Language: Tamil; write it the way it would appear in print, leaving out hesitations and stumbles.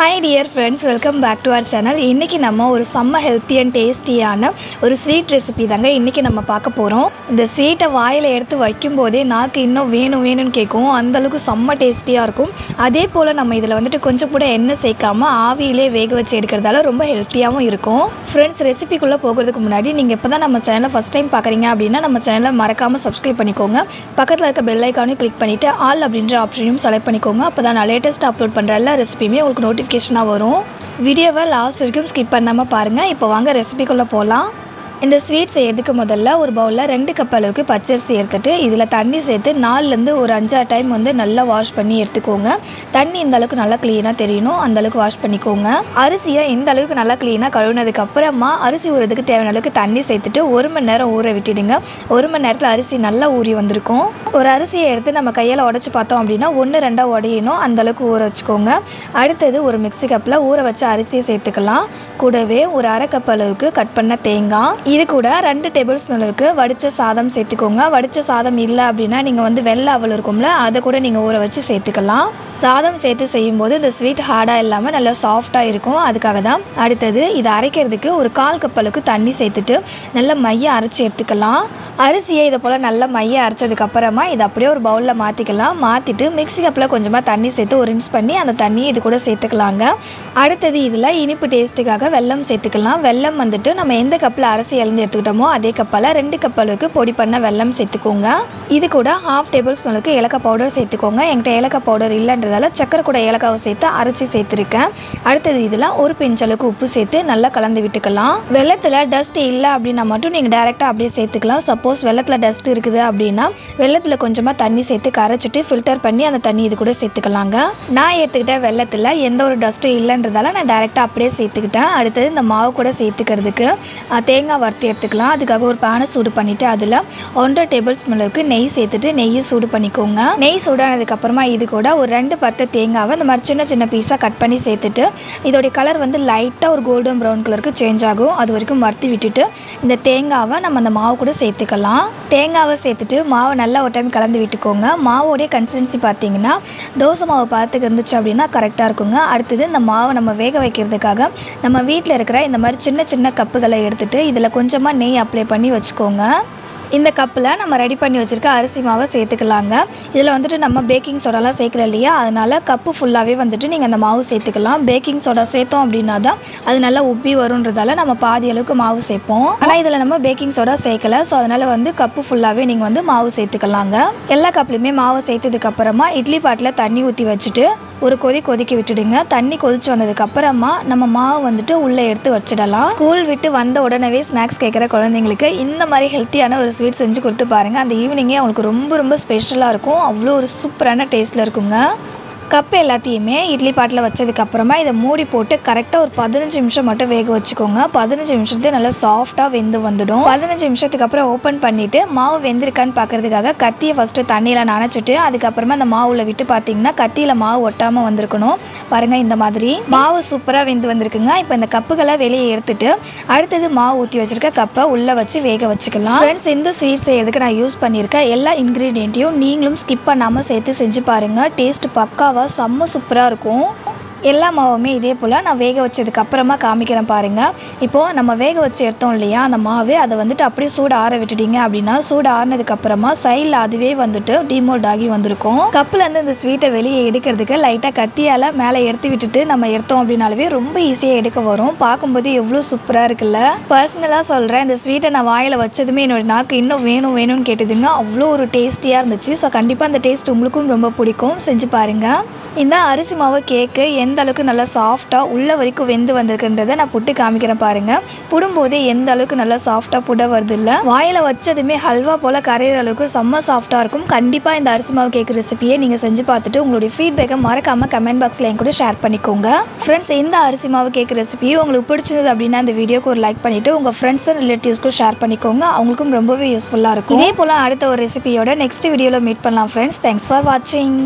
Hi dear friends, welcome back to our channel. இன்றைக்கி நம்ம ஒரு செம்ம ஹெல்த்தி அண்ட் டேஸ்டியான ஒரு ஸ்வீட் ரெசிபி தாங்க இன்றைக்கி நம்ம பார்க்க போகிறோம். இந்த ஸ்வீட்டை வாயில் எடுத்து வைக்கும்போதே நாக்கு இன்னும் வேணும்னு கேட்கும். அந்தளவுக்கு செம்ம டேஸ்டியாக இருக்கும். அதே போல் நம்ம இதில் வந்துட்டு கொஞ்சம் கூட எண்ணெய் சேர்க்காமல் ஆவியிலே வேக வச்சு எடுக்கிறதால ரொம்ப ஹெல்த்தியாகவும் இருக்கும். ஃப்ரெண்ட்ஸ், ரெசிபிக்குள்ளே போகிறதுக்கு முன்னாடி நீங்கள் இப்போ தான் நம்ம சேனலை ஃபஸ்ட் டைம் பார்க்குறீங்க அப்படின்னா நம்ம சேனலை மறக்காமல் சப்ஸ்கிரைப் பண்ணிக்கோங்க. பக்கத்தில் இருக்க பெல் ஐக்கானையும் கிளிக் பண்ணிவிட்டு ஆல் அப்படின்ற ஆப்ஷனையும் செலக்ட் பண்ணிக்கோங்க. அப்போ தான் நான் லேட்டஸ்ட் அப்லோட் பண்ணுற எல்லா ரெசிபியுமே உங்களுக்கு நோட்டிஃபிகேஷனாக வரும். வீடியோவை லாஸ்ட் வரைக்கும் ஸ்கிப் பண்ணாமல் பாருங்கள். இப்போ வாங்க ரெசிபிக்குள்ளே போகலாம். இந்த ஸ்வீட் செய்யறதுக்கு முதல்ல ஒரு பவுலில் 2 கப் அளவுக்கு பச்சரிசி எடுத்துகிட்டு இதில் தண்ணி சேர்த்து 4லேருந்து ஒரு 5 டைம் நல்லா வாஷ் பண்ணி எடுத்துக்கோங்க. தண்ணி இந்த அளவுக்கு நல்லா க்ளீனாக தெரியணும், அந்தளவுக்கு வாஷ் பண்ணிக்கோங்க. அரிசியை இந்த அளவுக்கு நல்லா க்ளீனாக கழுவுனதுக்கு அப்புறமா அரிசி ஊறதுக்கு தேவையான அளவுக்கு தண்ணி சேர்த்துட்டு 1 மணி நேரம் ஊற விட்டுடுங்க. 1 மணி நேரத்தில் அரிசி நல்லா ஊறி வந்திருக்கும். ஒரு அரிசியை எடுத்து நம்ம கையால் உடச்சி பார்த்தோம் அப்படின்னா 1-2 உடையணும், அந்தளவுக்கு ஊற வச்சுக்கோங்க. அடுத்தது ஒரு மிக்ஸி கப்பில் ஊற வச்ச அரிசியை சேர்த்துக்கலாம். கூடவே ஒரு 1/2 கப் அளவுக்கு கட் பண்ண தேங்காய், இது கூட 2 டேபிள் ஸ்பூன் அளவுக்கு வடித்த சாதம் சேர்த்துக்கோங்க. வடித்த சாதம் இல்லை அப்படின்னா நீங்கள் வெள்ளை அவல் இருக்கும்ல, அதை கூட நீங்கள் ஊற வச்சு சேர்த்துக்கலாம். சாதம் சேர்த்து செய்யும்போது இந்த ஸ்வீட் ஹார்டாக இல்லாமல் நல்லா சாஃப்டாக இருக்கும், அதுக்காக தான். அடுத்தது இதை அரைக்கிறதுக்கு ஒரு 1/4 கப் அளவுக்கு தண்ணி சேர்த்துட்டு நல்லா மைய அரைச்சி எடுத்துக்கலாம். அரிசியை இதை போல் நல்லா மைய அரைச்சதுக்கப்புறமா இதை அப்படியே ஒரு பவுலில் மாற்றிக்கலாம். மாற்றிட்டு மிக்ஸி கப்பில் கொஞ்சமாக தண்ணி சேர்த்து ஒரு ரின்ஸ் பண்ணி அந்த தண்ணியை இது கூட சேர்த்துக்கலாங்க. அடுத்தது இதில் இனிப்பு டேஸ்ட்டுக்காக வெல்லம் சேர்த்துக்கலாம். வெல்லம் நம்ம எந்த கப்பில் அரிசி இழந்து எடுத்துக்கிட்டோமோ அதே கப்பால் 2 கப் அளவுக்கு பொடி பண்ண வெல்லம் சேர்த்துக்கோங்க. இது கூட 1/2 டேபிள் ஸ்பூன் அளவுக்கு ஏலக்காய் பவுடர் சேர்த்துக்கோங்க. என்கிட்ட ஏலக்காய் பவுடர் இல்லைன்றதால சக்கரை கூட ஏலக்காவை சேர்த்து அரைச்சி சேர்த்துருக்கேன். அடுத்தது இதில் ஒரு பிஞ்ச் அளவுக்கு உப்பு சேர்த்து நல்லா கலந்து விட்டுக்கலாம். வெள்ளத்தில் டஸ்ட் இல்லை அப்படின்னா மட்டும் நீங்கள் டைரெக்டாக அப்படியே சேர்த்துக்கலாம். சப்போஸ் வெள்ளத்தில் டஸ்ட் இருக்குது அப்படின்னா வெள்ளத்தில் கொஞ்சமாக தண்ணி சேர்த்து கரைச்சிட்டு ஃபில்டர் பண்ணி அந்த தண்ணி இது கூட சேர்த்துக்கலாங்க. நான் எடுத்துக்கிட்ட வெள்ளத்தில் எந்த ஒரு டஸ்ட்டும் இல்லைன்றதால நான் டைரெக்டாக அப்படியே சேர்த்துக்கிட்டேன். அடுத்தது இந்த மாவு கூட சேர்த்துக்கிறதுக்கு தேங்காய் வறுத்து எடுத்துக்கலாம். அதுக்காக ஒரு பேனை சூடு பண்ணிவிட்டு அதில் 1.5 டேபிள் ஸ்பூன் அளவுக்கு நெய் சேர்த்துட்டு நெய்யை சூடு பண்ணிக்கோங்க. நெய் சூடானதுக்கப்புறமா இது கூட ஒரு 2 பத்தை தேங்காவை இந்த மாதிரி சின்ன சின்ன பீஸாக கட் பண்ணி சேர்த்துட்டு இதோடைய கலர் லைட்டாக ஒரு கோல்டன் ப்ரௌன் கலருக்கு சேஞ்ச் ஆகும். அது வரைக்கும் வறுத்து விட்டுட்டு இந்த தேங்காவை நம்ம அந்த மாவு கூட சேர்த்துக்கலாம். தேங்காவை சேர்த்துட்டு மாவை நல்லா ஒரு டைம் கலந்து விட்டுக்கோங்க. மாவோடைய கன்சிஸ்டன்சி பார்த்தீங்கன்னா தோசை மாவு பார்த்துக்கு இருந்துச்சு அப்படின்னா கரெக்டாக இருக்குங்க. அடுத்தது இந்த மாவை நம்ம வேக வைக்கிறதுக்காக நம்ம வீட்டில் இருக்கிற இந்த மாதிரி சின்ன சின்ன கப்புகளை எடுத்துகிட்டு இதில் கொஞ்சமாக நெய் அப்ளை பண்ணி வச்சுக்கோங்க. இந்த கப்பில் நம்ம ரெடி பண்ணி வச்சுருக்க அரிசி மாவை சேர்த்துக்கலாங்க. இதில் நம்ம பேக்கிங் சோடாலாம் சேர்க்கல இல்லையா, அதனால் கப்பு ஃபுல்லாகவே நீங்கள் அந்த மாவு சேர்த்துக்கலாம். பேக்கிங் சோடா சேர்த்தோம் அப்படின்னா தான் அது நல்லா உப்பி வருன்றதால நம்ம பாதி அளவுக்கு மாவு சேர்ப்போம். ஆனால் இதில் நம்ம பேக்கிங் சோடா சேர்க்கலை. ஸோ அதனால் கப்பு ஃபுல்லாகவே நீங்கள் மாவு சேர்த்துக்கலாங்க. எல்லா கப்லையுமே மாவு சேர்த்ததுக்கப்புறமா இட்லி பாட்டில் தண்ணி ஊற்றி வச்சுட்டு ஒரு கொதிக்க விட்டுடுங்க. தண்ணி கொதிச்சு வந்ததுக்கப்புறமா நம்ம மாவு உள்ளே எடுத்து வச்சிடலாம். ஸ்கூல் விட்டு வந்த உடனே ஸ்நாக்ஸ் கேட்குற குழந்தைங்களுக்கு இந்த மாதிரி ஹெல்த்தியான ஒரு ஸ்வீட் செஞ்சு கொடுத்து பாருங்கள். அந்த ஈவினிங்கே அவங்களுக்கு ரொம்ப ரொம்ப ஸ்பெஷலாக இருக்கும். அவ்வளோ ஒரு சூப்பரான டேஸ்ட்டில் இருக்குங்க. கப்பு எல்லாத்தையுமே இட்லி பாட்டில் வச்சதுக்கப்புறமா இதை மூடி போட்டு கரெக்டாக ஒரு 15 நிமிஷம் மட்டும் வேக வச்சுக்கோங்க. 15 நிமிஷத்துக்கு நல்லா சாஃப்டாக வெந்து வந்துடும். 15 நிமிஷத்துக்கு அப்புறம் ஓப்பன் பண்ணிவிட்டு மாவு வெந்திருக்கான்னு பார்க்குறதுக்காக கத்தியை ஃபஸ்ட்டு தண்ணியில் நனைச்சிட்டு அதுக்கப்புறமா அந்த மாவில் விட்டு பார்த்தீங்கன்னா கத்தியில் மாவு ஒட்டாமல் வந்திருக்கணும். பாருங்கள், இந்த மாதிரி மாவு சூப்பராக வெந்து வந்திருக்குங்க. இப்போ இந்த கப்புகளை வெளியே எடுத்துட்டு அடுத்தது மாவு ஊற்றி வச்சுருக்க கப்பை உள்ளே வச்சு வேக வச்சுக்கலாம். ஃப்ரெண்ட்ஸ், இந்த ஸ்வீட் செய்யறதுக்கு நான் யூஸ் பண்ணியிருக்கேன் எல்லா இன்க்ரீடியண்ட்டையும் நீங்களும் ஸ்கிப் பண்ணாமல் சேர்த்து செஞ்சு பாருங்கள். டேஸ்ட் பக்காவாக செம்ம சூப்பராக இருக்கும். எல்லா மாவுமே இதே போல் நான் வேக வச்சதுக்கு அப்புறமா காமிக்கிறேன் பாருங்கள். இப்போது நம்ம வேக வச்சு எடுத்தோம் இல்லையா அந்த மாவு, அதை அப்படியே சூடு ஆற விட்டுட்டீங்க அப்படின்னா சூடு ஆறினதுக்கப்புறமா சைடில் அதுவே டிமோல்ட் ஆகி வந்திருக்கும். கப்புலேருந்து இந்த ஸ்வீட்டை வெளியே எடுக்கிறதுக்கு லைட்டாக கத்தியால் மேலே எடுத்து விட்டுட்டு நம்ம எடுத்தோம் அப்படின்னாலே ரொம்ப ஈஸியாக எடுக்க வரும். பார்க்கும்போது எவ்வளோ சூப்பராக இருக்குல்ல. பர்சனலாக சொல்கிறேன், இந்த ஸ்வீட்டை நான் வாயில் வச்சதுமே என்னோடய நாக்கு இன்னும் வேணும்னு கேட்டுதுங்க. அவ்வளோ ஒரு டேஸ்டியாக இருந்துச்சு. ஸோ கண்டிப்பாக அந்த டேஸ்ட் உங்களுக்கும் ரொம்ப பிடிக்கும், செஞ்சு பாருங்கள். இந்த அரிசி மாவு கேக்கு எந்த அளவுக்கு நல்லா சாஃப்டாக உள்ள வரைக்கும் வெந்து வந்திருக்குன்றதை நான் புட்டு காமிக்கிறேன் பாருங்கள். புடும்போதே எந்த அளவுக்கு நல்லா சாஃப்டாக புட வருது இல்லை, வாயில் வச்சதுமே ஹல்வா போல் கரையிற அளவுக்கு செம்ம சாஃப்டாக இருக்கும். கண்டிப்பாக இந்த அரிசி மாவு கேக் ரெசிபியை நீங்கள் செஞ்சு பார்த்துட்டு உங்களுடைய ஃபீட்பேக்கை மறக்காமல் கமெண்ட் பாக்ஸில் என் கூட ஷேர் பண்ணிக்கோங்க. ஃப்ரெண்ட்ஸ், இந்த அரிசி மாவு கேக் ரெசிபி உங்களுக்கு பிடிச்சிருந்தது அப்படின்னா இந்த வீடியோக்கு ஒரு லைக் பண்ணிவிட்டு உங்கள் ஃப்ரெண்ட்ஸ் அண்ட் ரிலேட்டிவ்ஸ்க்கும் ஷேர் பண்ணிக்கோங்க. அவங்களுக்கும் ரொம்பவே யூஸ்ஃபுல்லாக இருக்கும். இதே போல் அடுத்த ஒரு ரெசிபியோட நெக்ஸ்ட் வீடியோவில் மீட் பண்ணலாம் ஃப்ரெண்ட்ஸ். தேங்க்ஸ் ஃபார் வாட்சிங்.